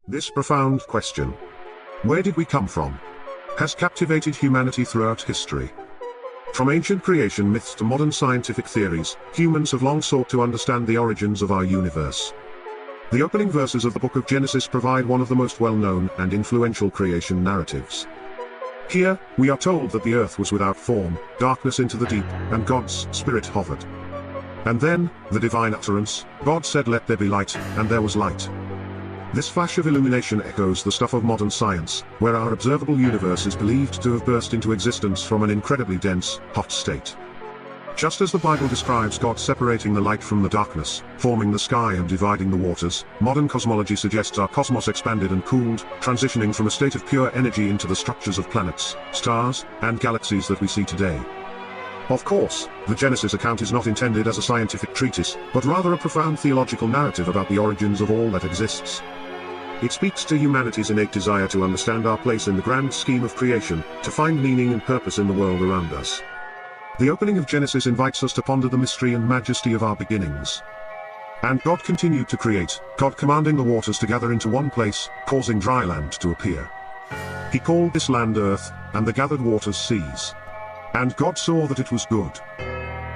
This profound question, where did we come from, has captivated humanity throughout history. From ancient creation myths to modern scientific theories, humans have long sought to understand the origins of our universe. The opening verses of the book of Genesis provide one of the most well-known and influential creation narratives. Here, we are told that the earth was without form, darkness into the deep, and God's Spirit hovered. And then, the divine utterance, God said, "Let there be light," and there was light. This flash of illumination echoes the stuff of modern science, where our observable universe is believed to have burst into existence from an incredibly dense, hot state. Just as the Bible describes God separating the light from the darkness, forming the sky and dividing the waters, modern cosmology suggests our cosmos expanded and cooled, transitioning from a state of pure energy into the structures of planets, stars, and galaxies that we see today. Of course, the Genesis account is not intended as a scientific treatise, but rather a profound theological narrative about the origins of all that exists. It speaks to humanity's innate desire to understand our place in the grand scheme of creation, to find meaning and purpose in the world around us. The opening of Genesis invites us to ponder the mystery and majesty of our beginnings. And God continued to create, God commanding the waters to gather into one place, causing dry land to appear. He called this land earth, and the gathered waters seas. And God saw that it was good.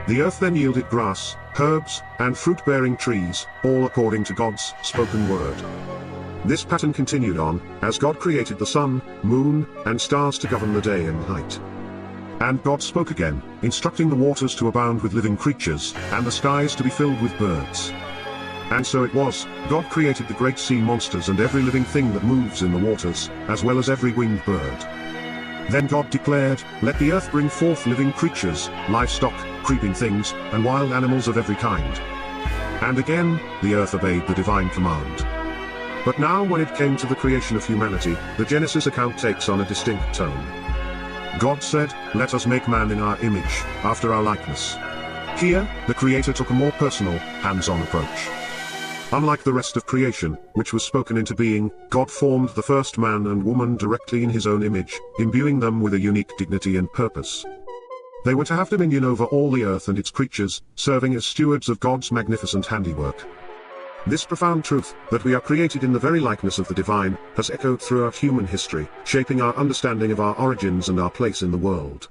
The earth then yielded grass, herbs, and fruit-bearing trees, all according to God's spoken word. This pattern continued on, as God created the sun, moon, and stars to govern the day and night. And God spoke again, instructing the waters to abound with living creatures, and the skies to be filled with birds. And so it was, God created the great sea monsters and every living thing that moves in the waters, as well as every winged bird. Then God declared, "Let the earth bring forth living creatures, livestock, creeping things, and wild animals of every kind." And again, the earth obeyed the divine command. But now when it came to the creation of humanity, the Genesis account takes on a distinct tone. God said, "Let us make man in our image, after our likeness." Here, the Creator took a more personal, hands-on approach. Unlike the rest of creation, which was spoken into being, God formed the first man and woman directly in his own image, imbuing them with a unique dignity and purpose. They were to have dominion over all the earth and its creatures, serving as stewards of God's magnificent handiwork. This profound truth, that we are created in the very likeness of the divine, has echoed throughout human history, shaping our understanding of our origins and our place in the world.